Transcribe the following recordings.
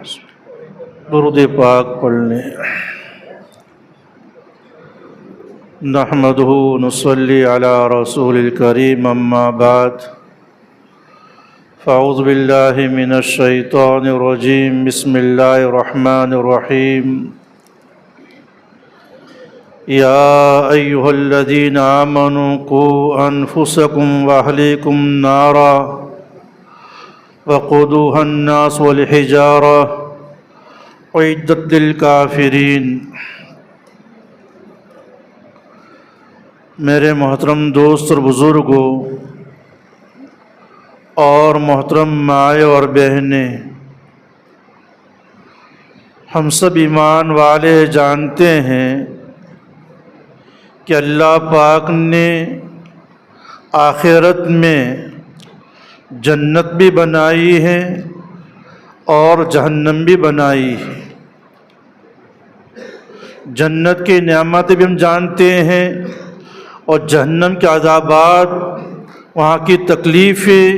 درود پاک پڑھ لیں۔ نحمدہ نصلی علی رسول الکریم، اما بعد فاعوذ باللہ من الشیطان الرجیم، بسم اللہ الرحمن الرحیم۔ یا ایہا الذین آمنوا قوا انفسکم واہلیکم نارا وقودوها الناس والحجارہ اعدت للکافرین۔ میرے محترم دوست اور بزرگوں اور محترم مائیں اور بہنیں، ہم سب ایمان والے جانتے ہیں کہ اللہ پاک نے آخرت میں جنت بھی بنائی ہے اور جہنم بھی بنائی ہے۔ جنت کی نعمتیں بھی ہم جانتے ہیں اور جہنم کے عذابات، وہاں کی تکلیفیں،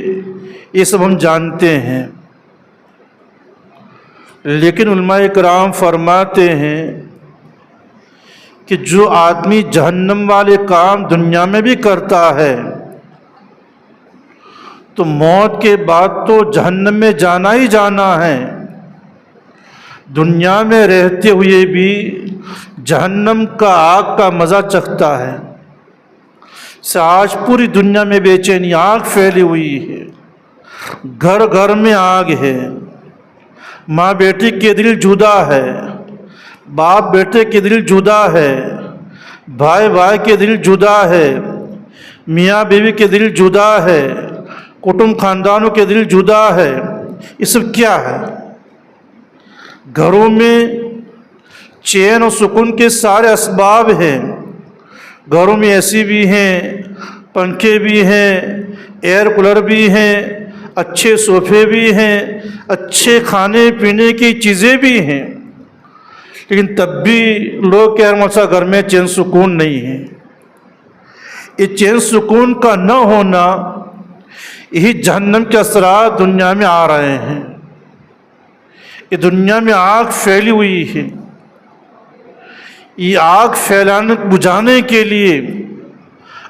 یہ سب ہم جانتے ہیں۔ لیکن علماء کرام فرماتے ہیں کہ جو آدمی جہنم والے کام دنیا میں بھی کرتا ہے تو موت کے بعد تو جہنم میں جانا ہی جانا ہے۔ دنیا میں رہتے ہوئے بھی جہنم کا آگ کا مزہ چکھتا ہے۔ آج پوری دنیا میں بے چینی، آگ پھیلی ہوئی ہے، گھر گھر میں آگ ہے۔ ماں بیٹی کے دل جدا ہے، باپ بیٹے کے دل جدا ہے، بھائی بھائی کے دل جدا ہے، میاں بیوی کے دل جدا ہے، کٹمب خاندانوں کے دل جدا ہے۔ یہ سب کیا ہے؟ گھروں میں چین اور سکون کے سارے اسباب ہیں۔ گھروں میں اے سی بھی ہیں، پنکھے بھی ہیں، ایئر کولر بھی ہیں، اچھے صوفے بھی ہیں، اچھے کھانے پینے کی چیزیں بھی ہیں، لیکن تب بھی لوگ کہہ رہے ہیں گھر میں چین سکون نہیں ہے۔ یہ چین سکون کا نہ ہونا، یہی جہنم کے اثرات دنیا میں آ رہے ہیں۔ یہ دنیا میں آگ پھیلی ہوئی ہے۔ یہ آگ بجھانے کے لیے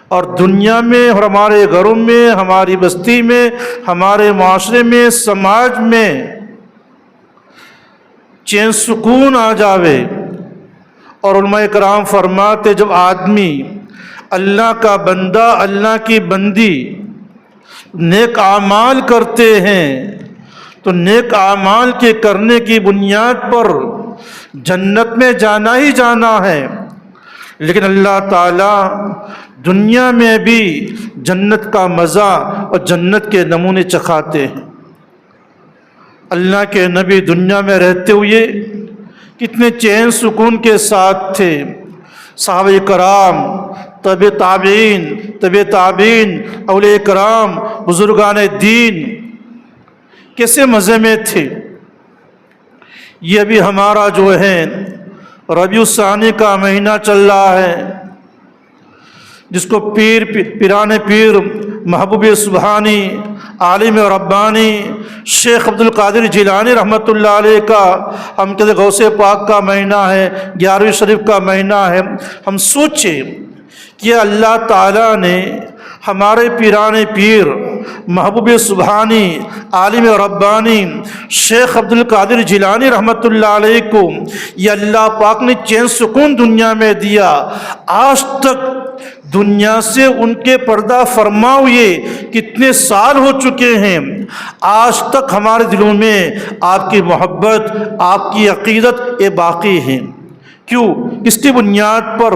اور دنیا میں اور ہمارے گھروں میں، ہماری بستی میں، ہمارے معاشرے میں، سماج میں چین سکون آ جاوے۔ اور علماء کرام فرماتے جب آدمی اللہ کا بندہ، اللہ کی بندی نیک اعمال کرتے ہیں تو نیک اعمال کے کرنے کی بنیاد پر جنت میں جانا ہی جانا ہے۔ لیکن اللہ تعالیٰ دنیا میں بھی جنت کا مزہ اور جنت کے نمونے چکھاتے ہیں۔ اللہ کے نبی دنیا میں رہتے ہوئے کتنے چین سکون کے ساتھ تھے۔ صحابہ کرام، طب تابعین، اولیاء کرام، بزرگان دین کیسے مزے میں تھے۔ یہ ابھی ہمارا جو ہے ربیع الثانی کا مہینہ چل رہا ہے، جس کو پیران پیر محبوب سبحانی، عالم ربانی شیخ عبد القادر جیلانی رحمۃ اللہ علیہ کا ہم کہتے غوث پاک کا مہینہ ہے، 11ویں شریف کا مہینہ ہے۔ ہم سوچیں کہ اللہ تعالیٰ نے ہمارے پیران پیر محبوب سبحانی، عالم ربانی شیخ عبد القادر جیلانی رحمۃ اللہ علیہ کو یہ اللہ پاک نے چین سکون دنیا میں دیا۔ آج تک دنیا سے ان کے پردہ فرما ہوئے کتنے سال ہو چکے ہیں، آج تک ہمارے دلوں میں آپ کی محبت، آپ کی عقیدت یہ باقی ہے۔ کیوں؟ اس کی بنیاد پر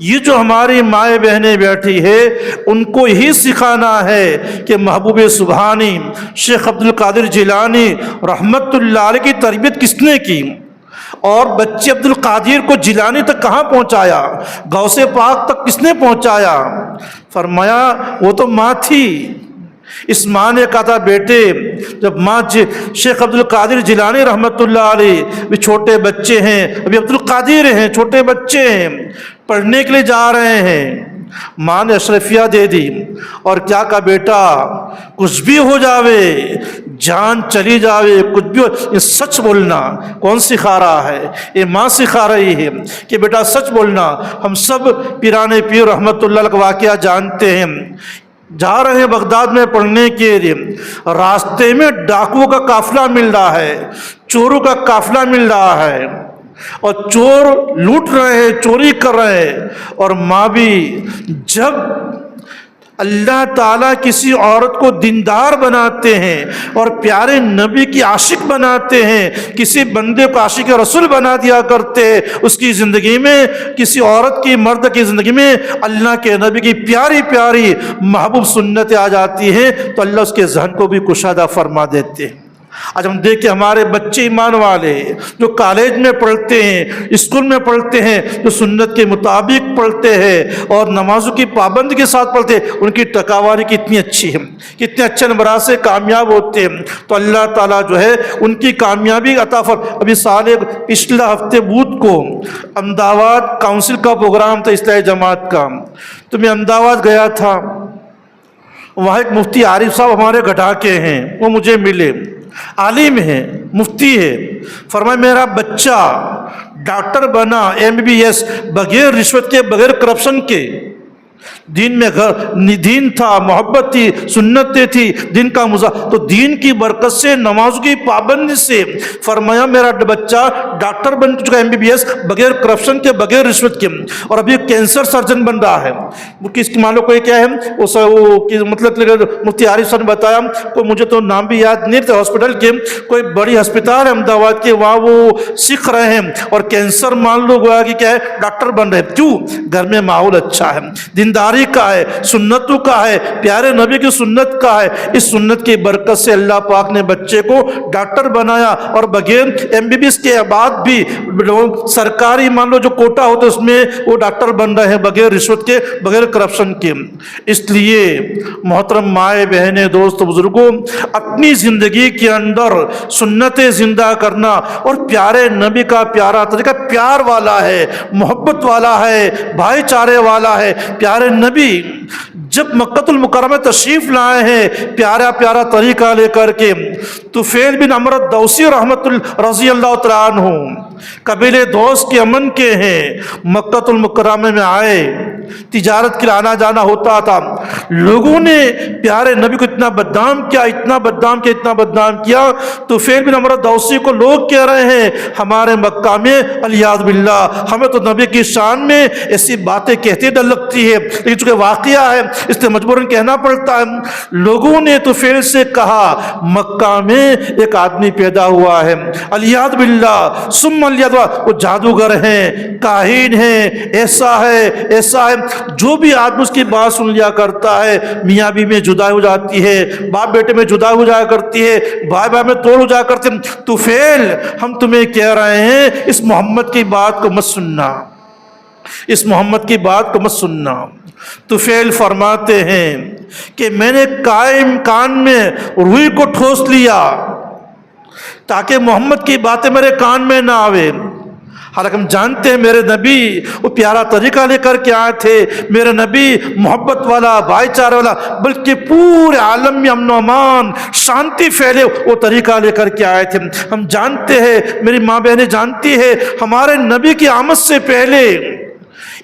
یہ جو ہماری مائیں بہنیں بیٹھی ہے ان کو یہی سکھانا ہے کہ محبوب سبحانی شیخ عبد القادر جیلانی رحمت اللہ علیہ کی تربیت کس نے کی، اور بچے عبد القادر کو جیلانی تک کہاں پہنچایا، غوث پاک تک کس نے پہنچایا؟ فرمایا وہ تو ماں تھی۔ اس ماں نے کہا تھا بیٹے، جب ماں شیخ عبد القادر جیلانی رحمت اللہ علیہ بھی چھوٹے بچے ہیں، ابھی عبد القادر ہیں، چھوٹے بچے ہیں، پڑھنے کے لیے جا رہے ہیں، ماں نے اشرفیہ دے دی اور کیا کہا بیٹا کچھ بھی ہو جاوے جان چلی جاوے کچھ بھی ہو یہ سچ بولنا کون سکھا رہا ہے یہ ماں سکھا رہی ہے کہ بیٹا سچ بولنا ہم سب پیران پیر رحمت اللہ علیہ کا واقعہ جانتے ہیں جا رہے ہیں بغداد میں پڑھنے کے لیے راستے میں ڈاکوؤں کا قافلہ مل رہا ہے چوروں کا قافلہ مل رہا ہے اور چور لوٹ رہے ہیں چوری کر رہے ہیں اور ماں بھی جب اللہ تعالیٰ کسی عورت کو دیندار بناتے ہیں اور پیارے نبی کی عاشق بناتے ہیں کسی بندے کو عاشق رسول بنا دیا کرتے ہیں اس کی زندگی میں کسی عورت کی مرد کی زندگی میں اللہ کے نبی کی پیاری پیاری محبوب سنتیں آ جاتی ہیں تو اللہ اس کے ذہن کو بھی کشادہ فرما دیتے ہیں آج ہم دیکھیں ہمارے بچے ایمان والے جو کالج میں پڑھتے ہیں اسکول میں پڑھتے ہیں جو سنت کے مطابق پڑھتے ہیں اور نمازوں کی پابندی کے ساتھ پڑھتے ہیں ان کی ٹکاواری کتنی اچھی ہے کتنے اچھے نمبرات سے کامیاب ہوتے ہیں تو اللہ تعالیٰ جو ہے ان کی کامیابی عطا ابھی پچھلا ہفتے بدھ کو احمدآباد کاؤنسل کا پروگرام تھا اصلاحی جماعت کا تو میں احمدآباد گیا تھا وہاں ایک مفتی عارف صاحب ہمارے گھٹا کے ہیں وہ مجھے ملے عالم ہے مفتی ہے فرمایا میرا بچہ ڈاکٹر بنا MBBS بغیر رشوت کے بغیر کرپشن کے دین میں دین تھا محبت تھی سنتیں تھی دین کا تو دین کی برکت سے نمازوں کی پابندی سے فرمایا میرا بچہ ڈاکٹر بن چکا MBBS بغیر کرپشن کے بغیر رشوت کے اور ابھی کینسر سرجن بن رہا ہے وہ کس معلوم کو یہ کیا ہے وہ مطلب مفتی عارف صاحب نے بتایا کوئی مجھے تو نام بھی یاد نہیں تھا ہاسپٹل کے کوئی بڑی ہسپتال ہے احمدآباد کے وہاں وہ سیکھ رہے ہیں اور کینسر مان لو گویا کہ کیا ہے ڈاکٹر بن رہے ہیں کیوں گھر میں ماحول اچھا ہے دینداری کا ہے سنتوں کا ہے پیارے نبی کی سنت کا ہے اس سنت کی برکت سے اللہ پاک نے بچے کو ڈاکٹر بنایا اور بغیر MBBS کے بعد بھی سرکاری مان لو جو کوٹا ہوتا ہے اس میں وہ ڈاکٹر بن رہے ہیں بغیر رشوت کے بغیر کرپشن کے اس لیے محترم مائیں بہنیں دوست بزرگوں اپنی زندگی کے اندر سنتیں زندہ کرنا اور پیارے نبی کا پیارا طریقہ پیار والا ہے محبت والا ہے بھائی چارے والا ہے پیارے نبی جب مکہ المکرمہ تشریف لائے ہیں پیارا پیارا طریقہ لے کر کے طفیل بن عمرو الدوسی رضی اللہ تعالیٰ عنہ قبیلے دوس کے امن کے ہیں مکہ المکرمہ میں آئے تجارت کے لیے آنا جانا ہوتا تھا لوگوں نے پیارے نبی کو اتنا بدنام کیا اتنا بدنام کیا طفیل بن عمرو الدوسی کو لوگ کہہ رہے ہیں ہمارے مکہ میں علیاذ باللہ ہمیں تو نبی کی شان میں ایسی باتیں کہتے ڈر لگتی ہے لیکن چونکہ واقعہ ہے اس لیے مجبوراً کہنا پڑتا ہے لوگوں نے طفیل سے کہا مکہ میں ایک آدمی پیدا ہوا ہے علیاذ باللہ ثم علیاذ باللہ وہ جادوگر ہیں کاہن ہیں ایسا ہے جو بھی آدمی اس کی بات سن لیا کرتا ہے میاں بیوی میں جدائی ہو جاتی ہے باپ بیٹے میں جدائی ہو جایا کرتی ہے بھائی بھائی میں توڑ ہو جایا کرتے ہیں طفیل ہم تمہیں کہہ رہے ہیں اس محمد کی بات کو مت سننا اس محمد کی بات کو مت سننا طفیل فرماتے ہیں کہ میں نے قائم کان میں روئی کو ٹھوس لیا تاکہ محمد کی باتیں میرے کان میں نہ آوے حالانکہ ہم جانتے ہیں میرے نبی وہ پیارا طریقہ لے کر کے آئے تھے میرے نبی محبت والا بھائی چارے والا بلکہ پورے عالم میں امن و امان شانتی پھیلے وہ طریقہ لے کر کے آئے تھے ہم جانتے ہیں میری ماں بہنیں جانتی ہے ہمارے نبی کی آمد سے پہلے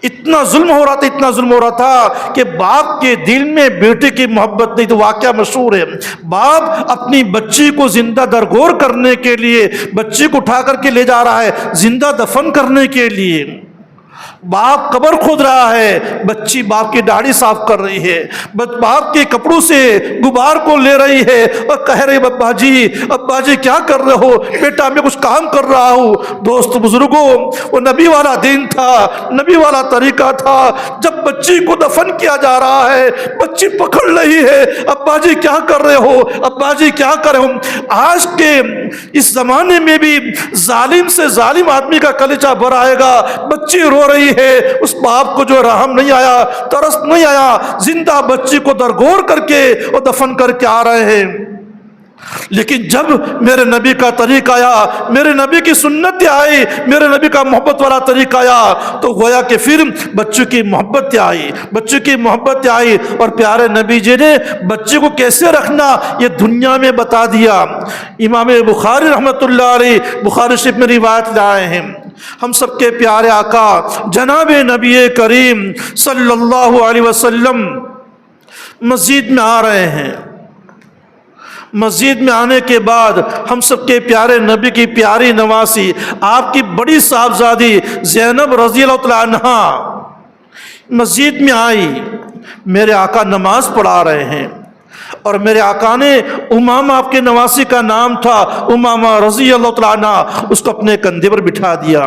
اتنا ظلم ہو رہا تھا کہ باپ کے دل میں بیٹے کی محبت نہیں تو واقعہ مشہور ہے باپ اپنی بچی کو زندہ درگور کرنے کے لیے بچی کو اٹھا کر کے لے جا رہا ہے زندہ دفن کرنے کے لیے باپ قبر کھود رہا ہے بچی باپ کی داڑھی صاف کر رہی ہے باپ کے کپڑوں سے غبار کو لے رہی ہے اور کہہ رہی ابا جی کیا کر رہے ہو بیٹا میں کچھ کام کر رہا ہوں دوست بزرگوں وہ نبی والا دین تھا نبی والا طریقہ تھا جب بچی کو دفن کیا جا رہا ہے بچی پکڑ رہی ہے ابا جی کیا کر رہے ہو ابا جی کیا کر رہے ہو آج کے اس زمانے میں بھی ظالم سے ظالم آدمی کا کلیجہ بھر آئے گا بچی رو رہی ہے اس باپ کو جو رحم نہیں آیا ترس نہیں آیا زندہ بچی کو درگور کر کے اور دفن کر کے آ رہے ہیں لیکن جب میرے نبی کا طریقہ آیا، میرے نبی کی سنت آئی، میرے نبی کا محبت والا طریقہ آیا، تو گویا کہ پھر بچوں کی محبت آئی، بچوں کی محبت آئی، اور پیارے نبی جی نے بچے کو کیسے رکھنا یہ دنیا میں بتا دیا۔ امام بخاری رحمۃ اللہ علیہ بخاری شریف میں روایت لائے ہیں، ہم سب کے پیارے آقا جناب نبی کریم صلی اللہ علیہ وسلم مسجد میں آ رہے ہیں۔ مسجد میں آنے کے بعد ہم سب کے پیارے نبی کی پیاری نواسی، آپ کی بڑی صاحبزادی زینب رضی اللہ تعالیٰ عنہا مسجد میں آئی۔ میرے آقا نماز پڑھا رہے ہیں، اور میرے آقا نے امامہ، آپ کے نواسی کا نام تھا امامہ رضی اللہ تعالیٰ عنہ، اس کو اپنے کندھے پر بٹھا دیا۔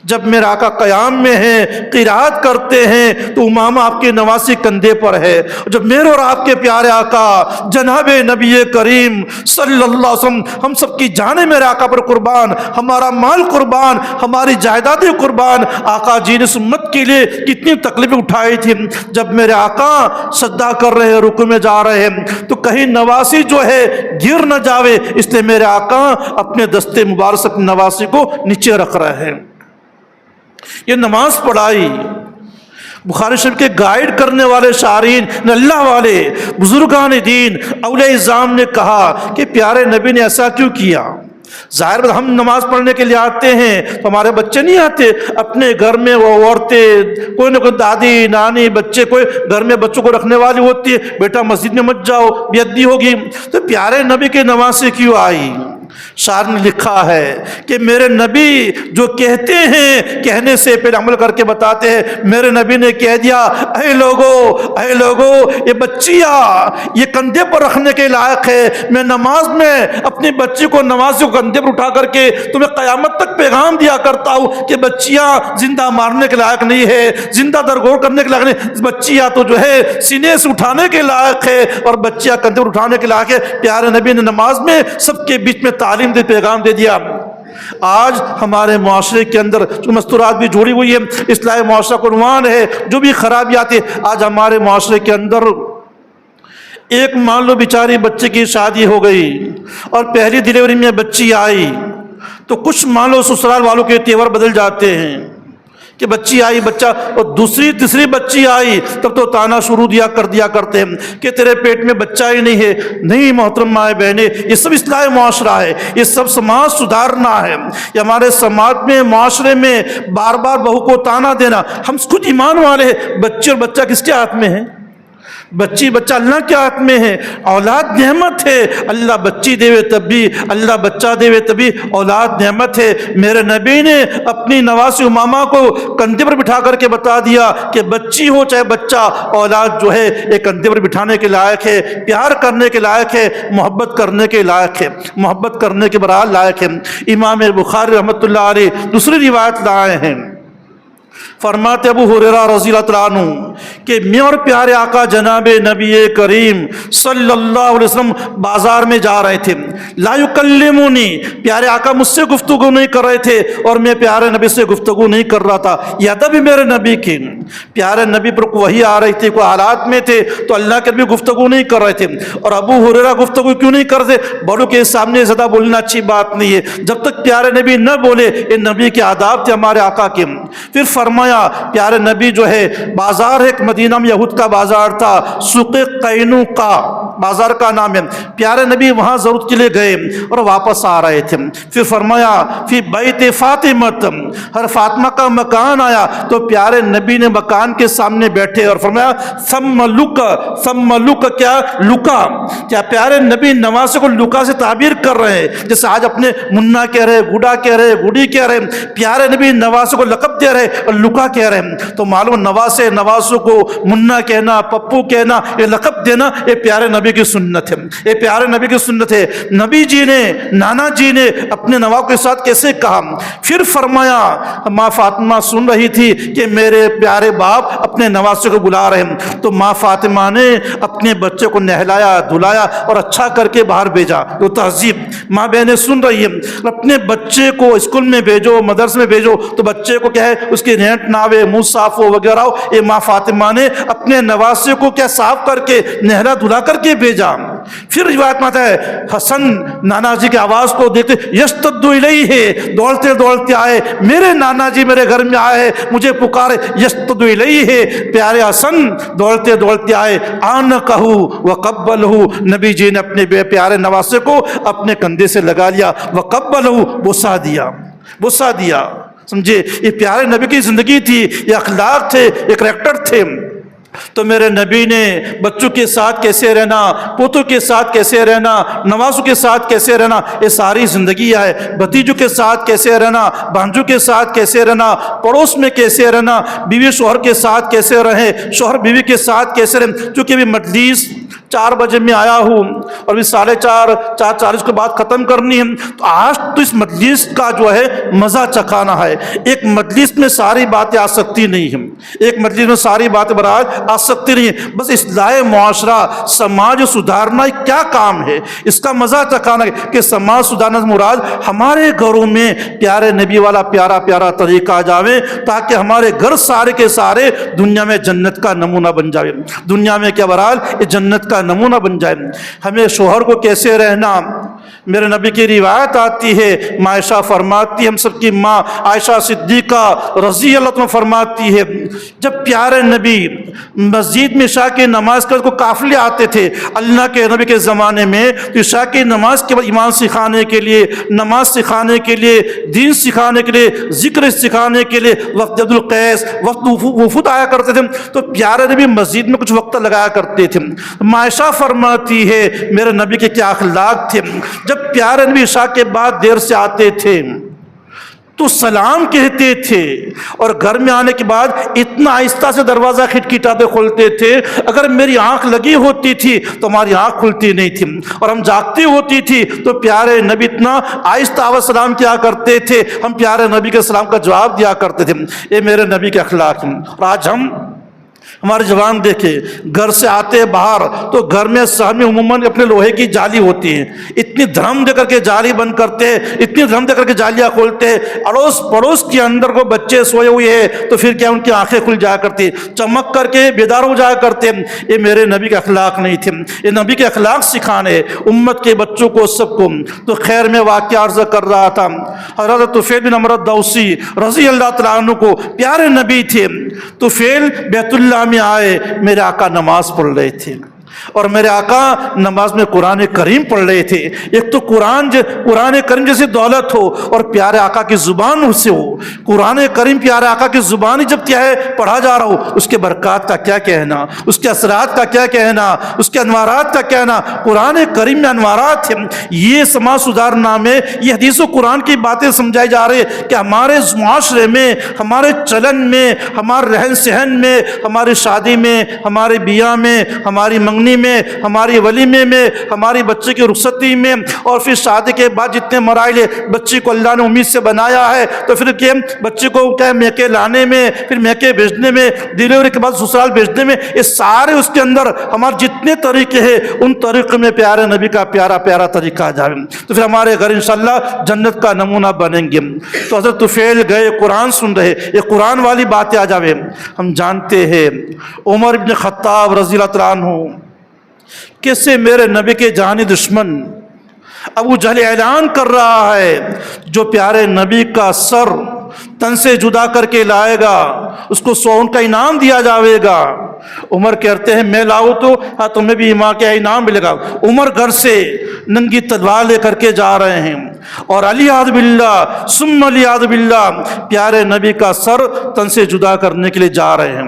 جب میرے آقا قیام میں ہیں، قرات کرتے ہیں، تو امامہ آپ کے نواسی کندھے پر ہے۔ جب میرے اور آپ کے پیارے آقا جناب نبی کریم صلی اللہ علیہ وسلم، ہم سب کی جانیں میرے آقا پر قربان، ہمارا مال قربان، ہماری جائیدادیں قربان، آقا جی نے اس امت کے لیے کتنی تکلیفیں اٹھائی تھی۔ جب میرے آقا سجدہ کر رہے ہیں، رکوع میں جا رہے ہیں، تو کہیں نواسی جو ہے گر نہ جاوے، اس لیے میرے آقا اپنے دستے مبارک سے اپنے نواسی کو نیچے رکھ رہے ہیں۔ یہ نماز پڑھائی بخاری شریف کے گائیڈ کرنے والے شارحین، اللہ والے بزرگان دین، اولیاء اعظام نے کہا کہ پیارے نبی نے ایسا کیوں کیا؟ ظاہر ہم نماز پڑھنے کے لیے آتے ہیں تو ہمارے بچے نہیں آتے، اپنے گھر میں وہ عورتیں، کوئی نہ کوئی دادی نانی بچے، کوئی گھر میں بچوں کو رکھنے والی ہوتی ہے، بیٹا مسجد میں مت جاؤ بے ادبی ہوگی۔ تو پیارے نبی کے نماز کیوں آئی؟ شاعر نے لکھا ہے کہ میرے نبی جو کہتے ہیں، کہنے سے پہلے عمل کر کے بتاتے ہیں۔ میرے نبی نے کہہ دیا، اے لوگو یہ بچیاں یہ کندھے پر رکھنے کے لائق ہے۔ میں نماز میں اپنی بچی کو نماز کو کندھے پر اٹھا کر کے تمہیں قیامت تک پیغام دیا کرتا ہوں کہ بچیاں زندہ مارنے کے لائق نہیں ہے، زندہ درگور کرنے کے لائق نہیں، بچیاں تو جو ہے سینے سے اٹھانے کے لائق ہے، اور بچیاں کندھے پر اٹھانے کے لائق ہے۔ پیارے نبی نے نماز میں سب کے بیچ میں تعلیم دے، پیغام دے دیا۔ آج ہمارے معاشرے کے اندر جو مستورات بھی جوڑی ہوئی ہے، اصلاح معاشرہ کو عنوان ہے، جو بھی خرابیات ہے آج ہمارے معاشرے کے اندر، ایک مان لو بیچاری بچے کی شادی ہو گئی اور پہلی ڈلیوری میں بچی آئی، تو کچھ مان لو سسرال والوں کے تیور بدل جاتے ہیں کہ بچی آئی بچہ، اور دوسری تیسری بچی آئی تب تو تانا شروع کر دیا کرتے ہیں کہ تیرے پیٹ میں بچہ ہی نہیں ہے۔ نہیں محترم مائیں بہنیں، یہ سب اصلاح معاشرہ ہے، یہ سب سماج سدھارنا ہے۔ یہ ہمارے سماج میں، معاشرے میں بار بار بہو کو تانا دینا، ہم خود ایمان والے ہیں، بچے اور بچہ کس کے ہاتھ میں ہے؟ بچہ اللہ کے ہاتھ میں ہے۔ اولاد نعمت ہے، اللہ بچی دے تب بھی، اللہ بچہ دے تب بھی اولاد نعمت ہے۔ میرے نبی نے اپنی نواسی امامہ کو کندھے پر بٹھا کر کے بتا دیا کہ بچی ہو چاہے بچہ، اولاد جو ہے ایک کندھے پر بٹھانے کے لائق ہے، پیار کرنے کے لائق ہے، محبت کرنے کے لائق ہے، محبت کرنے کے برحال لائق ہے۔ امام بخاری رحمۃ اللہ علیہ دوسری روایت لائے ہیں، فرماتے ابو ہریرہ رضی اللہ عنہ کہ میں اور پیارے آقا جناب نبی کریم صلی اللہ علیہ وسلم بازار میں جا رہے تھے، لا یکلمونی، پیارے آقا مجھ سے گفتگو نہیں کر رہے تھے اور میں پیارے نبی سے گفتگو نہیں کر رہا تھا۔ یہ ادب میرے نبی کی، پیارے نبی پر وحی آ رہی تھی، کوئی حالات میں تھے تو اللہ کے نبی گفتگو نہیں کر رہے تھے، اور ابو ہریرہ گفتگو کیوں نہیں کرتے؟ بڑوں کے سامنے زیادہ بولنا اچھی بات نہیں ہے، جب تک پیارے نبی نہ بولے، یہ نبی کے آداب تھے ہمارے آقا کے۔ پھر فرمایا پیارے نبی جو ہے، بازار ایک مدینہ میں یہود کا بازار تھا، سوق قینوقا بازار کا نام ہے، پیارے نبی وہاں ضرورت کے لیے گئے اور واپس آ رہے تھے۔ پھر فرمایا فی بیت فاطمہ، ہر فاطمہ کا مکان آیا تو پیارے نبی نے مکان کے سامنے بیٹھے اور فرمایا ثم لک، کیا لکا، کیا پیارے نبی نواسے کو لکا سے تعبیر کر رہے ہیں، جیسے آج اپنے منا کہہ رہے، گوڈا کہہ رہے، گوڑی کہہ رہے، پیارے نبی نواسے کو لقب دے رہے اور لکا کہہ رہے ہیں۔ تو معلوم نواسوں کو منا کہنا، پپو کہنا، یہ لقب دینا، یہ پیارے نبی کی سنت ہے، یہ پیارے نبی کی سنت ہے۔ نبی جی نے، نانا جی نے اپنے نوا کے ساتھ کیسے کہا؟ پھر فرمایا ماں فاطمہ سن رہی تھی کہ میرے پیارے باپ اپنے نواسے کو بلا رہے ہیں، تو ماں فاطمہ نے اپنے بچے کو نہلایا دھلایا اور اچھا کر کے باہر بھیجا۔ تو تہذیب، ماں بہنیں سن رہی ہیں، اپنے بچے کو اسکول میں بھیجو، مدرسے میں بھیجو تو بچے کو کیا ہے، اس کی رینٹ نہ آوے، منہ صاف ہو وغیرہ ہو، یہ ماں فاطمہ نے اپنے نواسے کو کیا صاف کر کے نہلا دھلا کر کے بھیجا۔ پھر روایت میں آتا ہے حسن نانا جی کی آواز کو دیکھتے یشتد الیہ، دوڑتے دوڑتے آئے، میرے نانا جی میرے گھر میں آئے، مجھے پکارے، یشتد الیہ، پیارے حسن دوڑتے دوڑتے آئے، آنکہ وقبلہ، نبی جی نے اپنے بے پیارے نواسے کو اپنے کندھے سے لگا لیا، وقبلہ، بوسہ دیا، بوسہ دیا۔ سمجھے، یہ پیارے نبی کی زندگی تھی، یہ اخلاق تھے، یہ کریکٹر تھے۔ تو میرے نبی نے بچوں کے ساتھ کیسے رہنا، پوتوں کے ساتھ کیسے رہنا، نوازوں کے ساتھ کیسے رہنا، یہ ساری زندگی ہے۔ بھتیجوں کے ساتھ کیسے رہنا، بھانجوں کے ساتھ کیسے رہنا، پڑوس میں کیسے رہنا، بیوی شوہر کے ساتھ کیسے رہیں، شوہر بیوی کے ساتھ کیسے رہیں۔ چونکہ ابھی مجلس 4 بجے میں آیا ہوں اور ابھی 4:30 4:40 کے بعد ختم کرنی ہے، تو آج تو اس مجلس کا جو ہے مزہ چکھانا ہے۔ ایک مجلس میں ساری باتیں آ سکتی نہیں ہیں، ایک مجلس میں ساری باتیں برابر آ سکتی نہیں ہیں، بس اصلاح معاشرہ، سماج سدھارنا کیا کام ہے، اس کا مزہ چکھانا ہے کہ سماج سدھارنا سے مراد ہمارے گھروں میں پیارے نبی والا پیارا پیارا طریقہ آ جاوے، تاکہ ہمارے گھر سارے کے سارے دنیا میں جنت کا نمونہ بن جائے، دنیا میں کیا برحال یہ جنت کا نمونہ بن جائے۔ ہمیں شوہر کو کیسے رہنا، میرے نبی کی روایت آتی ہے، ماں عائشہ فرماتی ہے، ہم سب کی ماں عائشہ صدیقہ رضی اللہ عنہا فرماتی ہے، جب پیارے نبی مسجد میں عشاء کی نماز کے کو قافلے آتے تھے اللہ کے نبی کے زمانے میں، تو عشاء کی نماز کے بعد ایمان سکھانے کے لیے، نماز سکھانے کے لیے، دین سکھانے کے لیے، ذکر سکھانے کے لیے وقت عبد القیس وقت وفود آیا کرتے تھے، تو پیارے نبی مسجد میں کچھ وقت لگایا کرتے تھے۔ ماں عائشہ فرماتی ہے میرے نبی کے کیا اخلاق تھے، جب پیارے نبی عشاء کے بعد دیر سے آتے تھے تو سلام کہتے تھے، اور گھر میں آنے کے بعد اتنا آہستہ سے دروازہ کھٹکھٹاتے کھولتے تھے، اگر میری آنکھ لگی ہوتی تھی تو ہماری آنکھ کھلتی نہیں تھی، اور ہم جاگتی ہوتی تھی تو پیارے نبی اتنا آہستہ آواز سلام کیا کرتے تھے، ہم پیارے نبی کے سلام کا جواب دیا کرتے تھے۔ یہ میرے نبی کے اخلاق ہیں۔ اور آج ہمارے جوان دیکھے، گھر سے آتے باہر تو گھر میں سہن میں عموماً اپنے لوہے کی جالی ہوتی ہے، اتنی دھرم دے کر کے جالی بند کرتے، اتنی دھرم دے کر کے جالیاں کھولتے، اڑوس پڑوس کے اندر کو بچے سوئے ہوئے ہیں تو پھر کیا ان کی آنکھیں کھل جایا کرتی، چمک کر کے بیدار ہو جایا کرتے۔ یہ میرے نبی کے اخلاق نہیں تھے، یہ نبی کے اخلاق سکھانے امت کے بچوں کو سب کو۔ تو خیر میں واقعہ عرض کر رہا تھا، حضرت طفیل بن عمرو الدوسی رضی اللہ تعالیٰ عنہ کو پیارے نبی تھے، طفیل بیت اللہ میں آئے، میرے آقا نماز پڑھ رہے تھے، اور میرے آقا نماز میں قرآن کریم پڑھ رہے تھے۔ ایک تو قرآن کریم جیسی دولت ہو اور پیارے آقا کی زبان سے ہو، قرآن کریم پیارے آقا کی زبان جب کیا ہے پڑھا جا رہا ہو، اس کے برکات کا کیا کہنا، اس کے اثرات کا کیا کہنا، اس کے انوارات کا کہنا۔ قرآن کریم میں انوارات ہیں، یہ سماج سدھارنا میں یہ حدیث و قرآن کی باتیں سمجھائی جا رہی ہے کہ ہمارے معاشرے میں، ہمارے چلن میں، ہمارے رہن سہن میں، ہماری شادی میں، ہمارے بیاہ میں، ہماری منگنی میں، ہماری ولیمے میں، ہماری بچے کی رخصتی میں، اور پھر شادی کے بعد جتنے مراحل بچے کو اللہ نے امید سے بنایا ہے، تو پھر کہ بچے کو کیا میکے لانے میں، پھر میکے بھیجنے میں، ڈیلیوری کے بعد سسرال بھیجنے میں، یہ سارے اس کے اندر ہمارے جتنے طریقے ہیں ان طریقے میں پیارے نبی کا پیارا پیارا طریقہ آ جائے تو پھر ہمارے گھر انشاءاللہ جنت کا نمونہ بنیں گے۔ تو حضرت طفیل گئے، قرآن سن رہے، یہ قرآن والی باتیں آ جاوے۔ ہم جانتے ہیں عمر بن خطاب رضی اللہ تعالیٰ عنہ کیسے میرے نبی کے جانی دشمن ابو جہل اعلان کر رہا ہے جو پیارے نبی کا سر تن سے جدا کر کے لائے گا اس کو 100 اونٹ کا انعام دیا جاوے گا۔ عمر کہتے ہیں میں لاؤں تو ہاں تمہیں بھی ایمان کا انعام ملے گا۔ عمر گھر سے ننگی تلوار لے کر کے جا رہے ہیں، اور علی علیہ باللہ ثم علی علیہ باللہ پیارے نبی کا سر تن سے جدا کرنے کے لیے جا رہے ہیں۔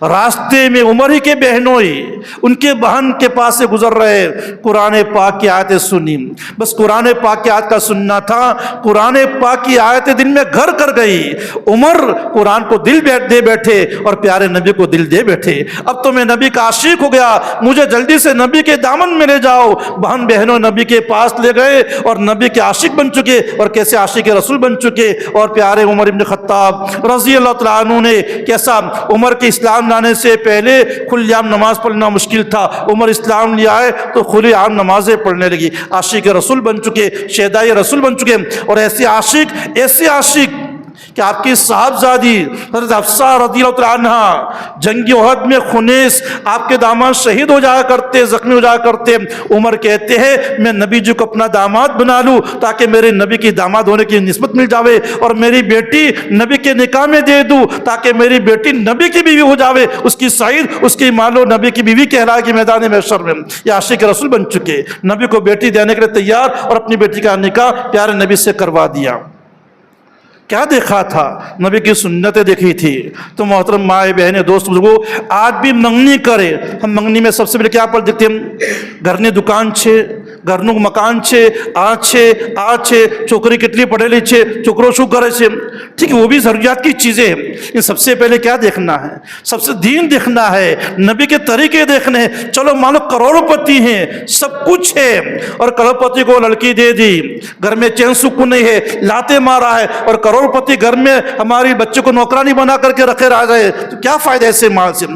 راستے میں عمر ہی کے بہنوئی ان کے بہن کے پاس سے گزر رہے، قرآن پاک کی آیتیں سنی، بس قرآن پاک کی آیت کا سننا تھا، قرآن پاک کی آیتیں دل میں گھر کر گئی۔ عمر قرآن کو دل دے بیٹھے اور پیارے نبی کو دل دے بیٹھے، اب تو میں نبی کا عاشق ہو گیا، مجھے جلدی سے نبی کے دامن میں لے جاؤ۔ بہن بہنوں نبی کے پاس لے گئے اور نبی کے عاشق بن چکے، اور کیسے عاشق رسول بن چکے۔ اور پیارے عمر بن خطاب رضی اللہ تعالیٰ عنہ نے کیسا عمر کے اسلام لانے سے پہلے کھلی عام نماز پڑھنا مشکل تھا، عمر اسلام لے آئے تو کھلی عام نمازیں پڑھنے لگی، عاشق رسول بن چکے، شہدائے رسول بن چکے۔ اور ایسے عاشق کہ آپ کی صاحبزادی حضرت حفصہ رضی اللہ تعالیٰ عنہ جنگ احد میں خنیس آپ کے داماد شہید ہو جایا کرتے، زخمی ہو جایا کرتے. عمر کہتے ہیں میں نبی جی کو اپنا داماد بنا لوں تاکہ میرے نبی کی داماد ہونے کی نسبت مل جاوے، اور میری بیٹی نبی کے نکاح میں دے دوں تاکہ میری بیٹی نبی کی بیوی ہو جاوے، اس کی سعید اس کی مالو نبی کی بیوی کہلائے کہ میدان محشر میں. یہ عاشق رسول بن چکے، نبی کو بیٹی دینے کے لیے تیار، اور اپنی بیٹی کا نکاح پیارے نبی سے کروا دیا. کیا دیکھا تھا؟ نبی کی سنتیں دیکھی تھی. تو محترم مائیں بہنیں دوست بزرگوں، آج بھی منگنی کرے، ہم منگنی میں سب سے پہلے کیا پر دیکھتے ہیں؟ گھرنی دکان چھے، گھرنوں مکان چھے، آج چھے چھوکری کتلی پڑھے لی چھے، چھوکرو شو کرے چھے، ٹھیک ہے وہ بھی ضروریات کی چیزیں ہیں. لیکن سب سے پہلے کیا دیکھنا ہے؟ سب سے دین دیکھنا ہے، نبی کے طریقے دیکھنے ہیں. چلو مانو کروڑ پتی ہیں، سب کچھ ہے، اور کروڑ پتی کو لڑکی دے دی، گھر میں چین سکون نہیں ہے، لاتے مارا ہے، اور کروڑ پتی گھر میں ہماری بچے کو نوکرانی بنا کر کے رکھے رہ جائے، تو کیا فائدہ ایسے مال سے؟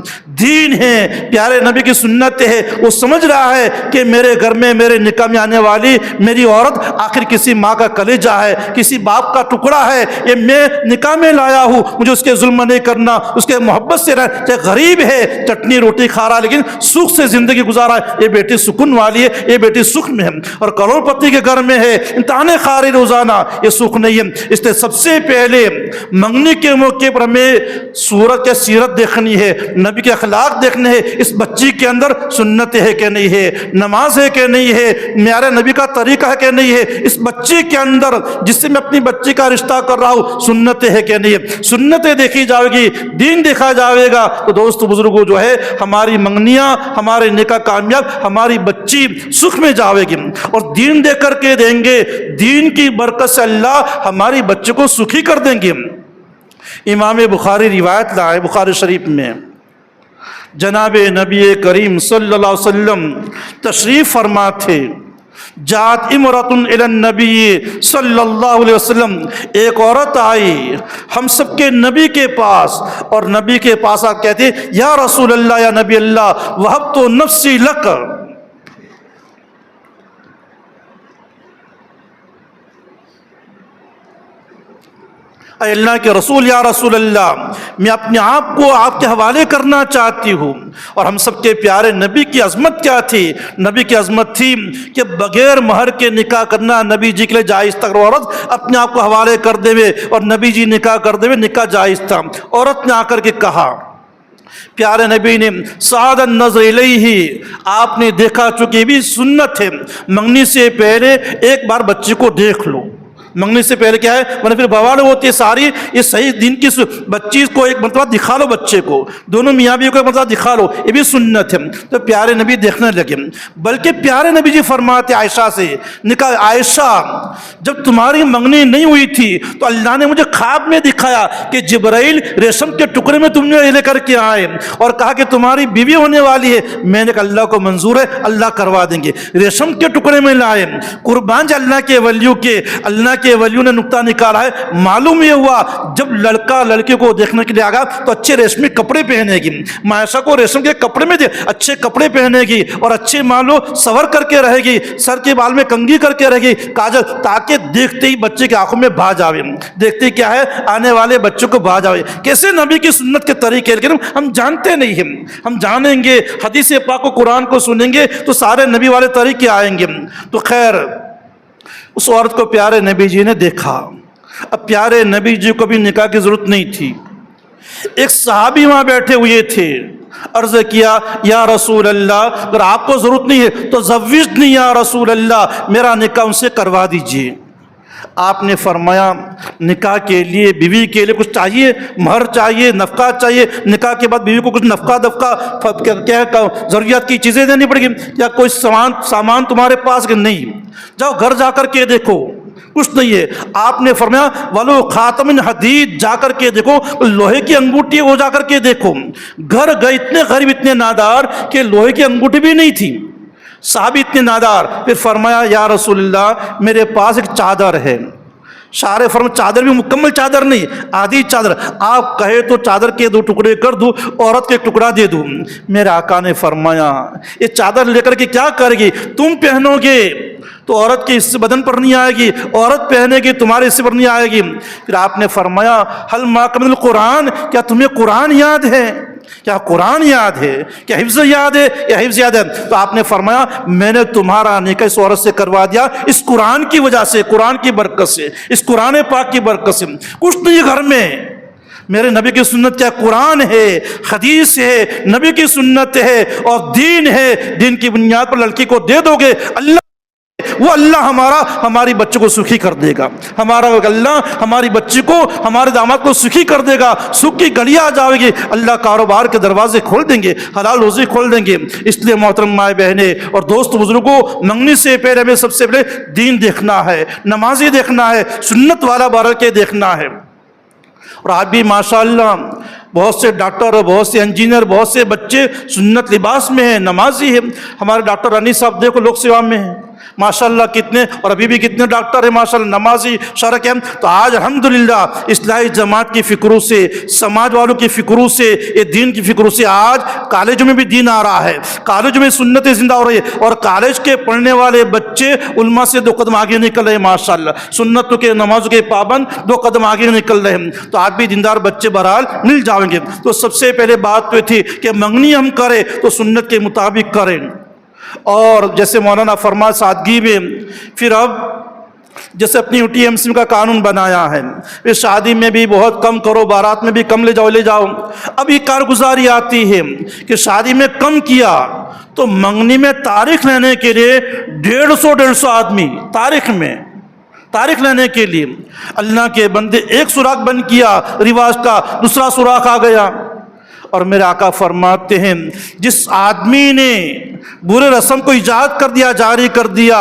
دین ہے، پیارے نبی کی سنت ہے. وہ سمجھ رہا ہے کہ میرے گھر میں میرے نکاح میں آنے والی میری عورت آخر کسی ماں کا کلیجہ ہے، کسی باپ کا ٹکڑا ہے، یہ میں نکاح میں لایا ہوں، مجھے اس کے ظلم نہیں کرنا، اس کے محبت سے رہ. چاہے غریب ہے، چٹنی روٹی کھا رہا ہے، لیکن سکھ سے زندگی گزارا ہے، یہ بیٹی سکون والی ہے، یہ بیٹی سکھ میں ہے. اور کروڑ پتی کے گھر میں ہے، امتحان خاری روزانہ، یہ سکھ نہیں ہے. اس لیے سب سے پہلے منگنی کے موقع پر ہمیں صورت کے سیرت دیکھنی ہے، نبی کے اخلاق دیکھنے ہیں. اس بچی کے اندر سنت ہے کہ نہیں ہے، نماز ہے کہ نہیں ہے، معیار نبی کا طریقہ ہے کہ نہیں ہے. اس بچی کے اندر جس سے میں اپنی بچی کا رشتہ کر رہا ہوں سنت ہے کہ نہیں ہے. سنتیں دیکھی جائے گی، دین دیکھا جائے گا، تو دوست بزرگوں جو ہے ہماری منگنیاں، ہمارے نکاح کامیاب، ہماری بچی سکھ میں جاوے گی. اور دین دے کر کے دیں گے، دین کی برکت سے اللہ ہماری بچے کو سکھی کر دیں گے. امام بخاری روایت لائے بخاری شریف میں، جناب نبی کریم صلی اللہ علیہ وسلم تشریف فرما تھے. جات امرۃ الی النبی صلی اللہ علیہ وسلم، ایک عورت آئی ہم سب کے نبی کے پاس، اور نبی کے پاس آ کہتے یا رسول اللہ، یا نبی اللہ، وہبت نفسی لک، اے اللہ کے رسول، یا رسول اللہ، میں اپنے آپ کو آپ کے حوالے کرنا چاہتی ہوں. اور ہم سب کے پیارے نبی کی عظمت کیا تھی؟ نبی کی عظمت تھی کہ بغیر مہر کے نکاح کرنا نبی جی کے لیے جائز تھا. عورت اپنے آپ کو حوالے کر دے ہوئے اور نبی جی نکاح کر دے ہوئے نکاح جائز تھا. عورت نے آ کر کے کہا، پیارے نبی نے سعاد النظر الیہ، آپ نے دیکھا، چونکہ بھی سنت ہے منگنی سے پہلے ایک بار بچے کو دیکھ لو. منگنی سے پہلے کیا ہے، ورنہ پھر بوال ہوتی ہے ساری. یہ صحیح دین کی بچی کو ایک مرتبہ دکھا لو، بچے کو، دونوں میاں بیوی کو ایک مرتبہ دکھا لو، یہ بھی سنت ہے. تو پیارے نبی دیکھنے لگے. بلکہ پیارے نبی جی فرماتے عائشہ سے، نکاح عائشہ جب تمہاری منگنی نہیں ہوئی تھی تو اللہ نے مجھے خواب میں دکھایا کہ جبرائیل ریشم کے ٹکڑے میں تم نے لے کر کے آئے اور کہا کہ تمہاری بیوی ہونے والی ہے. میں نے کہا اللہ کو منظور ہے، اللہ کروا دیں گے. ریشم کے ٹکڑے میں لائے. قربان اللہ کے ولیوں کے، اللہ کے ولیوں نے نقطہ نکالا ہے. معلوم یہ ہوا جب لڑکا لڑکی کو دیکھنے کے لیے آگا تو اچھے ریشمی کپڑے پہنے گی. عائشہ کو ریشم کے کپڑے میں اچھے کپڑے پہنے گی اور اچھے مالو سور کر کے رہے گی، سر کے بال میں کنگھی کر کے رہے گی، کاجل، تاکہ دیکھتے ہی بچے کے آنکھوں میں بھا جاوے، دیکھتے کیا ہے آنے والے بچوں کو بھا جاوے. کیسے نبی کی سنت کے طریقے، لیکن ہم جانتے نہیں ہیں. ہم جانیں گے، حدیث پاک و قرآن کو سنیں گے تو سارے نبی والے طریقے آئیں گے. تو خیر اس عورت کو پیارے نبی جی نے دیکھا. اب پیارے نبی جی کو بھی نکاح کی ضرورت نہیں تھی. ایک صحابی وہاں بیٹھے ہوئے تھے. عرض کیا یا رسول اللہ، اگر آپ کو ضرورت نہیں ہے تو زوجنی یا رسول اللہ، میرا نکاح ان سے کروا دیجئے. آپ نے فرمایا نکاح کے لیے بیوی کے لیے کچھ چاہیے، مہر چاہیے، نفقہ چاہیے. نکاح کے بعد بیوی کو کچھ نفقہ کیا ضروریات کی چیزیں دینی پڑے گی، یا کوئی سامان تمہارے پاس نہیں؟ جاؤ گھر جا کر کے دیکھو، کچھ نہیں ہے. آپ نے فرمایا ولو خاتم حدید، جا کر کے دیکھو لوہے کی انگوٹھی، وہ جا کر کے دیکھو. گھر گئے اتنے غریب اتنے نادار کہ لوہے کی انگوٹھی بھی نہیں تھی. صحابی اتنے نادار. پھر فرمایا یا رسول اللہ، میرے پاس ایک چادر ہے، شارع فرم چادر بھی مکمل چادر نہیں، آدھی چادر، آپ کہے تو چادر کے 2 ٹکڑے کر دوں، عورت کے 1 ٹکڑا دے دوں۔ میرے آقا نے فرمایا یہ چادر لے کر کے کیا کرے گی؟ تم پہنو گے تو عورت کے حصے بدن پر نہیں آئے گی، عورت پہنے گی تمہارے حصے پر نہیں آئے گی۔ پھر آپ نے فرمایا حل معک من القرآن، کیا تمہیں قرآن یاد ہے؟ کیا قرآن یاد ہے؟ کیا حفظ یاد ہے؟ یا حفظ یاد ہے؟ تو آپ نے فرمایا میں نے تمہارا نکاح اس عورت سے کروا دیا اس قرآن کی وجہ سے، قرآن کی برکت سے، اس قرآن پاک کی برکت سے۔ کچھ نہیں گھر میں، میرے نبی کی سنت کیا قرآن ہے، حدیث ہے، نبی کی سنت ہے اور دین ہے۔ دین کی بنیاد پر لڑکی کو دے دو گے، اللہ ہماری بچوں کو سکھی کر دے گا، اللہ ہماری بچی کو، ہمارے داماد کو سکھی کر دے گا، سکھ کی گلیاں آ جائے گی، اللہ کاروبار کے دروازے کھول دیں گے، حلال روزی کھول دیں گے۔ اس لیے محترم مائیں بہنیں اور دوست بزرگوں، منگنی سے پہلے ہمیں سب سے پہلے دین دیکھنا ہے، نمازی دیکھنا ہے، سنت والا بارہ کے دیکھنا ہے۔ اور آج بھی ماشاءاللہ بہت سے ڈاکٹر، بہت سے انجینئر، بہت سے بچے سنت لباس میں ہیں، نمازی ہیں۔ ہمارے ڈاکٹر رانی صاحب دیکھو لوک سیوا میں ہیں ماشاءاللہ کتنے، اور ابھی بھی کتنے ڈاکٹر ہیں ماشاءاللہ نمازی شرک ہیں۔ تو آج الحمدللہ اصلاحی جماعت کی فکروں سے، سماج والوں کی فکروں سے، یہ دین کی فکروں سے آج کالجوں میں بھی دین آ رہا ہے، کالجوں میں سنتیں زندہ ہو رہی ہے، اور کالج کے پڑھنے والے بچے علماء سے 2 قدم آگے نکل رہے ہیں ماشاءاللہ، سنتوں کے، نمازوں کے پابند 2 قدم آگے نکل رہے ہیں۔ تو آج بھی دیندار بچے بہرحال مل جائیں گے۔ تو سب سے پہلے بات تو تھی کہ منگنی ہم کریں تو سنت کے مطابق کریں، اور جیسے مولانا فرما سادگی میں، پھر اب جیسے اپنی UTMC کا قانون بنایا ہے، پھر شادی میں بھی بہت کم کرو، بارات میں بھی کم لے جاؤ۔ اب یہ کارگزاری آتی ہے کہ شادی میں کم کیا تو منگنی میں تاریخ لینے کے لیے 150 آدمی تاریخ لینے کے لیے، اللہ کے بندے ایک سوراخ بند کیا رواج کا، دوسرا سوراخ آ گیا۔ اور میرے آقا فرماتے ہیں جس آدمی نے برے رسم کو ایجاد کر دیا، جاری کر دیا،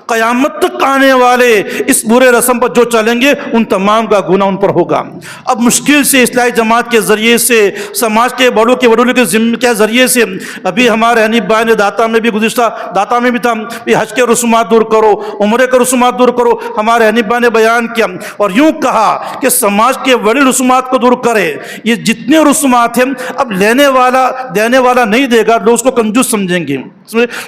قیامت تک آنے والے اس برے رسم پر جو چلیں گے ان تمام کا گناہ ان پر ہوگا۔ اب مشکل سے اصلاحی جماعت کے ذریعے سے، سماج کے بڑوں کے ذمہ کے ذریعے سے، ابھی ہمارے حنیف بھائی نے داتا میں بھی، گزشتہ داتا میں بھی تھا، حج کے رسومات دور کرو، عمرے کے رسومات دور کرو، ہمارے حنیف بھائی نے بیان کیا اور یوں کہا کہ سماج کے بڑے رسومات کو دور کرے۔ یہ جتنے رسومات ہیں اب لینے والا نہیں دے گا، لوگ اس کو کنجوس سمجھیں گے۔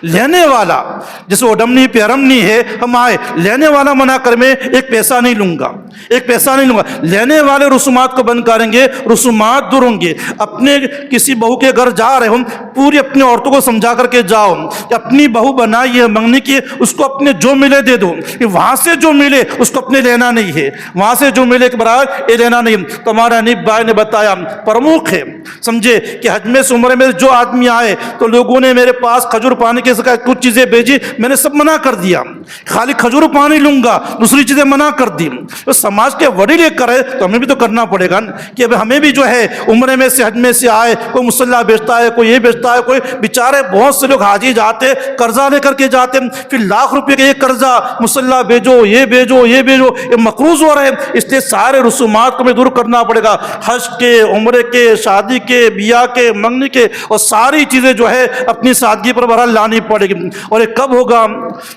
لینے والا جیسے اوڈمنی پیرمنی ہے، ہم آئے لینے والا منع کر میں 1 پیسہ نہیں لوں گا، 1 پیسہ نہیں لوں گا، لینے والے رسومات کو بند کریں گے، رسومات دور ہوں گے۔ اپنے کسی بہو کے گھر جا رہے ہوں، پوری اپنی عورتوں کو سمجھا کر کے جاؤ کہ اپنی بہو بنائی ہے منگنی کی، اس کو اپنے جو ملے دے دو، کہ وہاں سے جو ملے اس کو اپنے لینا نہیں ہے، وہاں سے جو ملے کے برابر یہ لینا نہیں۔ تو ہمارے حنیف بھائی نے بتایا پرمکھ ہے، سمجھے کہ حج میں سے عمرے میں جو آدمی آئے تو لوگوں نے میرے پاس کھجور پانی کے کچھ چیزیں بھیجی، میں نے سب منع کر دیا، خالی کھجور پانی لوں گا، دوسری چیزیں منع کر دی۔ تو سماج کے وڈیل یہ کرے تو ہمیں بھی تو کرنا پڑے گا کہ ہمیں بھی جو ہے عمرے میں سے، حج میں سے آئے، کوئی مسلح بیچتا ہے، کوئی یہ بیچتا ہے، کوئی بیچارے بہت سے لوگ حاجی جاتے قرضہ لے کر کے جاتے، پھر لاکھ روپے کا یہ قرضہ، مسلح بیچو، یہ بیچو، یہ مقروض ہو رہے ہیں۔ اس لیے سارے رسومات کو ہمیں دور کرنا پڑے گا، حج کے، عمرے کے، شادی کے، بیاہ کے، منگنی کے، اور ساری چیزیں جو ہے اپنی سادگی پر بہرحال لانی پڑے گی۔ اور یہ کب ہوگا؟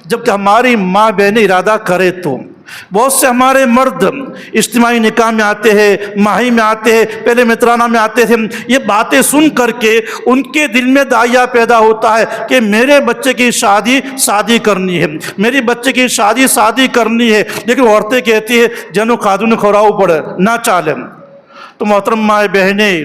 جب کہ ہماری ماں بہنیں ارادہ کرے تو۔ بہت سے ہمارے مرد اجتماعی نکاح میں آتے ہیں، ماہی میں آتے ہیں، پہلے مترانہ میں آتے تھے، یہ باتیں سن کر کے ان کے دل میں داعیہ پیدا ہوتا ہے کہ میرے بچے کی شادی کرنی ہے، میری بچے کی شادی کرنی ہے، لیکن عورتیں کہتی ہیں جنو خادون کھوراؤ پڑے نہ چالیں۔ تو محترم مائیں بہنیں،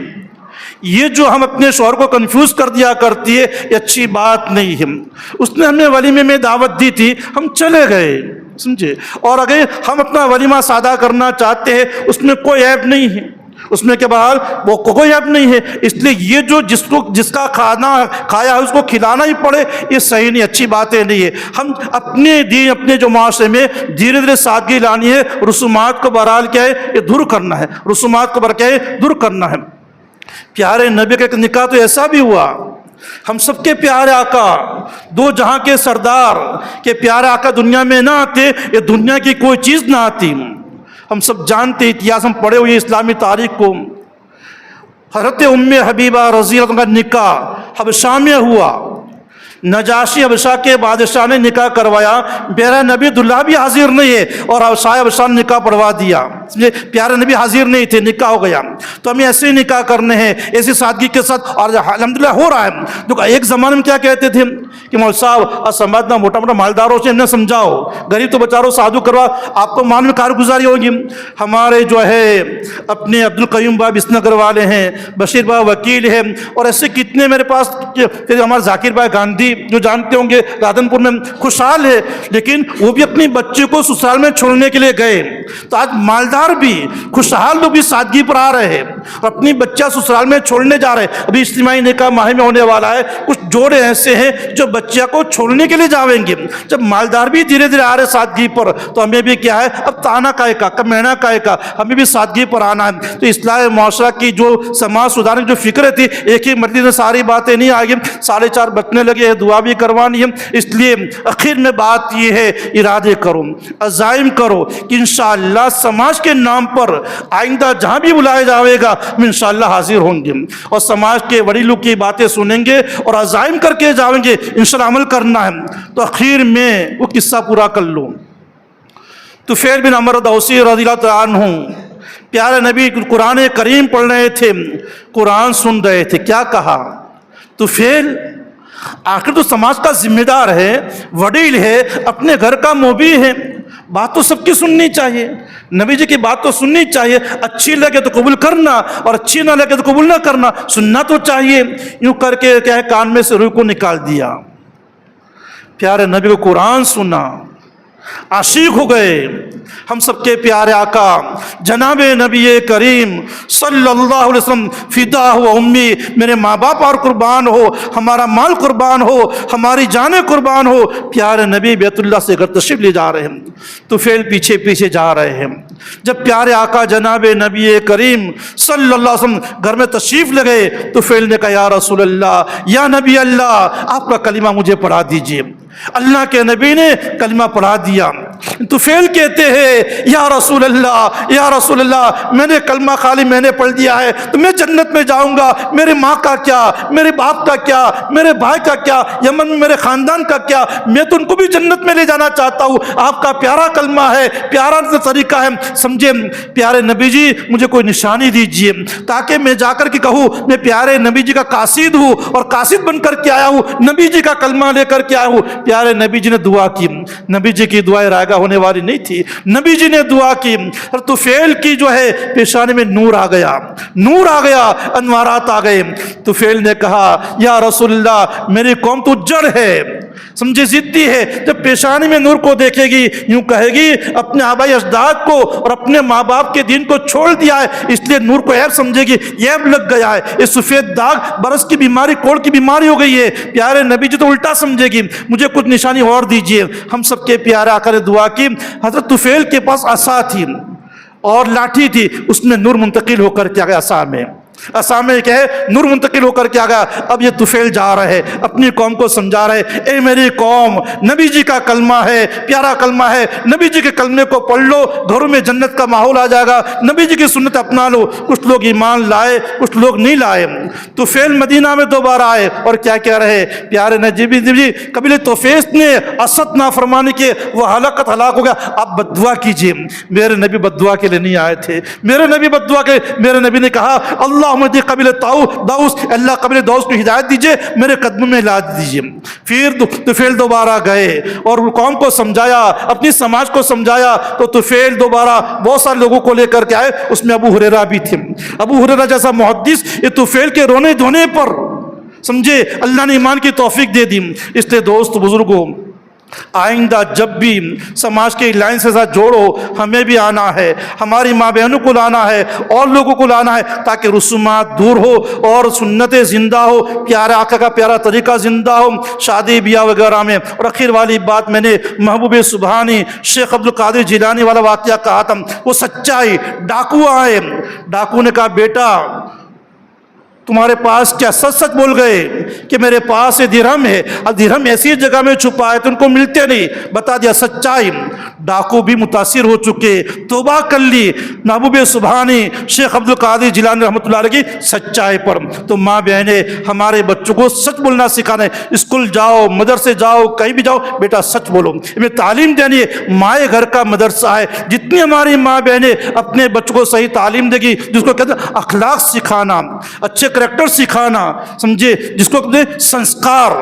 یہ جو ہم اپنے شوہر کو کنفیوز کر دیا کرتی ہے یہ اچھی بات نہیں ہے۔ اس نے ہمیں ولیمے میں دعوت دی تھی، ہم چلے گئے، سمجھے، اور اگر ہم اپنا ولیمہ سادہ کرنا چاہتے ہیں اس میں کوئی عیب نہیں ہے، اس میں کے بہرحال وہ کوئی عیب نہیں ہے۔ اس لیے یہ جو جس کا کھانا کھایا ہے اس کو کھلانا ہی پڑے، یہ صحیح نہیں، اچھی باتیں نہیں ہے۔ ہم اپنے دین، اپنے جو معاشرے میں دھیرے دھیرے سادگی لانی ہے، رسومات کو بہرحال کیا ہے یہ دور کرنا ہے، رسومات کو کیا ہے دور کرنا ہے۔ پیارے نبی کا ایک نکاح تو ایسا بھی ہوا، ہم سب کے پیارے آقا، 2 جہاں کے سردار کے پیارے آقا دنیا میں نہ آتے، یہ دنیا کی کوئی چیز نہ آتی۔ ہم سب جانتے اتہاس، ہم پڑھے ہوئے اسلامی تاریخ کو، حضرت ام حبیبہ رضی اللہ عنہ کا نکاح حبشہ میں ہوا، نجاشی حبشہ کے بادشاہ نے نکاح کروایا، میرا نبی دلہا بھی حاضر نہیں ہے اور شاہ حبشہ نے نکاح پڑھوا دیا، سمجھے، پیارے نبی حاضر نہیں تھے، نکاح ہو گیا۔ تو ہمیں ایسے ہی نکاح کرنے ہیں، ایسی سادگی کے ساتھ، اور الحمدللہ ہو رہا ہے۔ تو ایک زمانے میں کیا کہتے تھے کہ مول صاحب سمجھنا موٹا موٹا مالداروں سے نہ سمجھاؤ، غریب تو بچاروں سادھو کروا، آپ کو مان میں کارگزاری ہوگی۔ ہمارے جو ہے اپنے عبدالقیوم بھائی بسم نگر والے ہیں، بشیر بھائی وکیل ہیں، اور ایسے کتنے میرے پاس، ہمارے ذاکر بھائی گاندھی جو جانتے ہوں گے رادن پور میں، خوشحال ہے، لیکن وہ بھی اپنی بچے کو سسرال میں چھوڑنے کے لیے گئے۔ تو آج مالدار بھی، خوشحال لوگ بھی سادگی پر آ رہے ہیں اور اپنی بچہ سسرال میں چھوڑنے جا رہے ہیں۔ ابھی اجتماعی نکاح ماہ میں ہونے والا ہے، کچھ جوڑے ایسے ہیں جو بچہ کو چھوڑنے کے لیے جاویں گے۔ جب مالدار بھی دھیرے دھیرے آ رہے سادگی پر، تو ہمیں بھی کیا ہے، اب تانا کائے کا، کب مہینہ کائے کا، ہمیں بھی سادگی پر آنا ہے۔ تو اصلاح معاشرہ کی جو سماج سدھارنے کی جو فکر تھی، ایک ہی مرتبہ میں ساری باتیں نہیں آئیں گی، 4:30 بجنے لگے ہیں، دعا بھی کروانی ہے۔ اس لیے آخر میں بات یہ ہے، ارادے کرو، عزائم کرو کہ انشاءاللہ سماج کے نام پر آئندہ جہاں بھی بلایا جاوے گا ہم انشاءاللہ حاضر ہوں گے اور سماج کے وڈیروں کی باتیں سنیں گے اور عزائم کر کے جاویں گے، انشاءاللہ عمل کرنا ہے۔ تو آخر میں وہ قصہ پورا کر لوں۔ طفیل بن عمرو دوسی رضی اللہ تعالیٰ عنہ، پیارے نبی قرآن کریم پڑھ رہے تھے، قرآن سن رہے تھے، کیا کہا؟ طفیل آخر تو سماج کا ذمہ دار ہے، وڈیل ہے، اپنے گھر کا موبی ہے، بات تو سب کی سننی چاہیے، نبی جی کی بات تو سننی چاہیے، اچھی لگے تو قبول کرنا اور اچھی نہ لگے تو قبول نہ کرنا، سننا تو چاہیے۔ یوں کر کے کیا ہے، کان میں سے روح کو نکال دیا، پیارے نبی کو قرآن سنا، عاشق ہو گئے۔ ہم سب کے پیارے آقا جناب نبی کریم صلی اللہ علیہ وسلم، فدا ہو امی، میرے ماں باپ اور قربان ہو، ہمارا مال قربان ہو، ہماری جانیں قربان ہو، پیارے نبی بیت اللہ سے گھر تشریف لے جا رہے ہیں، طفیل پیچھے پیچھے جا رہے ہیں۔ جب پیارے آقا جناب نبی کریم صلی اللہ علیہ وسلم گھر میں تشریف لے گئے، طفیل نے کہا، یا رسول اللہ، یا نبی اللہ، آپ کا کلمہ مجھے پڑھا دیجئے۔ اللہ کے نبی نے کلمہ پڑھا دیا۔ طفیل کہتے ہیں، یا رسول اللہ، یا رسول اللہ، میں نے کلمہ خالی میں نے پڑھ دیا ہے تو میں جنت میں جاؤں گا، میرے ماں کا کیا، میرے باپ کا کیا، میرے بھائی کا کیا، یمن میں میرے خاندان کا کیا، میں تو ان کو بھی جنت میں لے جانا چاہتا ہوں، آپ کا پیارا کلمہ ہے، پیارا طریقہ ہے، سمجھے پیارے نبی جی مجھے کوئی نشانی دیجئے تاکہ میں جا کر کے کہوں میں پیارے نبی جی کا قاصد ہوں اور قاصد بن کر کے آیا ہوں، نبی جی کا کلمہ لے کر کے آیا ہوں۔ پیارے نبی جی نے دعا کی، نبی جی کی دعائیں رائگاں ہونے والی نہیں تھی، نبی جی نے دعا کی اور طفیل کی جو ہے پیشانی میں نور آ گیا، نور آ گیا، انوارات آ گئے۔ طفیل نے کہا، یا رسول اللہ، میری قوم تو جڑ ہے، سمجھے ضدی ہے، جب پیشانی میں نور کو دیکھے گی یوں کہے گی اپنے آبائی اجداد کو اور اپنے ماں باپ کے دین کو چھوڑ دیا ہے، اس لیے نور کو عیب سمجھے گی، عیب لگ گیا ہے، یہ سفید داغ برس کی بیماری، کوڑ کی بیماری ہو گئی ہے۔ پیارے نبی جی تو الٹا سمجھے گی، مجھے کچھ نشانی اور دیجئے۔ ہم سب کے پیارے آقا نے دعا کی، حضرت طفیل کے پاس عصا تھی اور لاٹھی تھی، اس میں نور منتقل ہو کر کے آگیا عصا میں، عصا میں کیا ہے، نور منتقل ہو کر کے آ گیا۔ اب یہ طفیل جا رہے اپنی قوم کو سمجھا رہے، اے میری قوم، نبی جی کا کلمہ ہے، پیارا کلمہ ہے، نبی جی کے کلمے کو پڑھ لو، گھروں میں جنت کا ماحول آ جائے گا، نبی جی کی سنت اپنا لو۔ کچھ لوگ ایمان لائے، کچھ لوگ نہیں لائے۔ طفیل مدینہ میں دوبارہ آئے اور کیا کہہ رہے، پیارے نبی جی قبیلہ طوفیس نے اسد نافرمانی کے وہ ہلاک ہو گیا، آپ بد دعا کیجئے۔ میرے نبی بد دعا کے لیے نہیں آئے تھے، میرے نبی بد دعا کے، میرے نبی نے کہا، اللہ مجھے قبیلہ داؤس، اللہ قبیلہ داؤس کو ہدایت دیجئے، میرے قدموں میں لا دیجئے۔ پھر طفیل دوبارہ گئے اور قوم کو سمجھایا، اپنی سماج کو سمجھایا، تو طفیل دوبارہ بہت سارے لوگوں کو لے کر کے آئے، اس میں ابو ہریرہ بھی تھے۔ ابو ہریرہ جیسا محدث یہ طفیل کے رونے دھونے پر سمجھے اللہ نے ایمان کی توفیق دے دی۔ اس لیے دوست بزرگوں، آئندہ جب بھی سماج کے لائن سے ساتھ جوڑو، ہمیں بھی آنا ہے، ہماری ماں بہنوں کو لانا ہے، اور لوگوں کو لانا ہے، تاکہ رسومات دور ہو اور سنتیں زندہ ہو، پیارے آقا کا پیارا طریقہ زندہ ہو شادی بیاہ وغیرہ میں۔ اور آخر والی بات میں نے محبوب سبحانی شیخ عبدالقادر جیلانی والا واقعہ کہا تھا، وہ سچائی۔ ڈاکو آئے، ڈاکو نے کہا، بیٹا تمہارے پاس کیا، سچ سچ بول گئے، کہ میرے پاس یہ درہم ہے، اب درہم ایسی جگہ میں چھپا ہے تو ان کو ملتے نہیں، بتا دیا سچائی۔ ڈاکو بھی متاثر ہو چکے، توبہ کر لی محبوب سبحانی شیخ عبد القادر جیلانی رحمۃ اللہ علیہ کی سچائی پر۔ تو ماں بہنیں ہمارے بچوں کو سچ بولنا سکھانا ہے، اسکول جاؤ، مدرسے جاؤ، کہیں بھی جاؤ، بیٹا سچ بولو، ہمیں تعلیم دینی ہے، مائیں گھر کا مدرسہ ہے۔ جتنی ہماری ماں بہنیں اپنے بچوں کو صحیح تعلیم دے گی، جس کو کہتے ہیں اخلاق سکھانا، اچھے کریکٹر سکھانا، سمجھے، جس کو کہتے ہیں سنسکار۔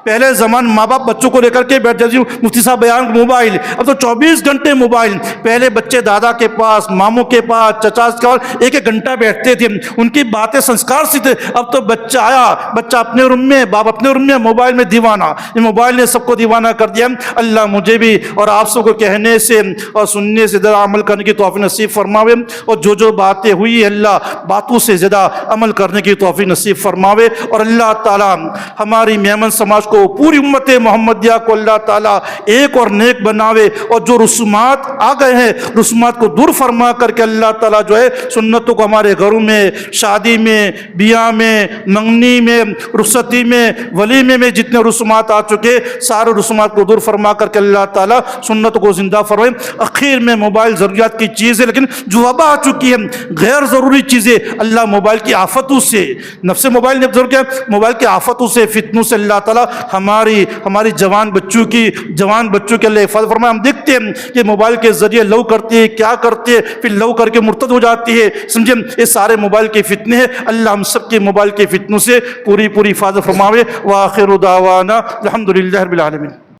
پہلے زمان ماں باپ بچوں کو لے کر کے بیٹھ جاتے، مفتی صاحب بیان موبائل، اب تو 24 گھنٹے موبائل۔ پہلے بچے دادا کے پاس، ماموں کے پاس، چچا کے پاس ایک ایک گھنٹہ بیٹھتے تھے، ان کی باتیں سنسکار سیکھتے۔ اب تو بچہ آیا، بچہ اپنے روم میں، باپ اپنے روم میں، موبائل میں دیوانہ۔ یہ موبائل نے سب کو دیوانہ کر دیا۔ اللہ مجھے بھی اور آپ سب کو کہنے سے اور سننے سے زیادہ عمل کرنے کی توفیق نصیب فرماوے، اور جو باتیں ہوئی اللہ باتوں سے زیادہ عمل کرنے کی توفیق نصیب فرماوے، اور اللہ تعالیٰ ہماری میمن سماج کو، پوری امت محمدیہ کو اللہ تعالیٰ ایک اور نیک بناوے، اور جو رسومات آ گئے ہیں رسومات کو دور فرما کر کے اللہ تعالیٰ جو ہے سنتوں کو ہمارے گھروں میں، شادی میں، بیاہ میں، منگنی میں، رخصتی میں، ولیمے میں جتنے رسومات آ چکے سارے رسومات کو دور فرما کر کے اللہ تعالیٰ سنتوں کو زندہ فرمائے۔ اخیر میں موبائل ضروریات کی چیز ہے، لیکن جو وبا آ چکی ہے غیر ضروری چیزیں، اللہ موبائل کی آفتوں سے، نفس موبائل نے ضرور کیا، موبائل کی آفتوں سے، فتنوں سے اللہ تعالیٰ ہماری جوان بچوں کے اللہ حفاظت فرمائے۔ ہم دیکھتے ہیں کہ موبائل کے ذریعے لو کرتی ہے، کیا کرتے ہیں، پھر لو کر کے مرتد ہو جاتی ہے، سمجھے، یہ سارے موبائل کے فتنے ہیں۔ اللہ ہم سب کے موبائل کے فتنوں سے پوری حفاظت فرماوے۔ وآخر دعوانا الحمدللہ رب العالمین۔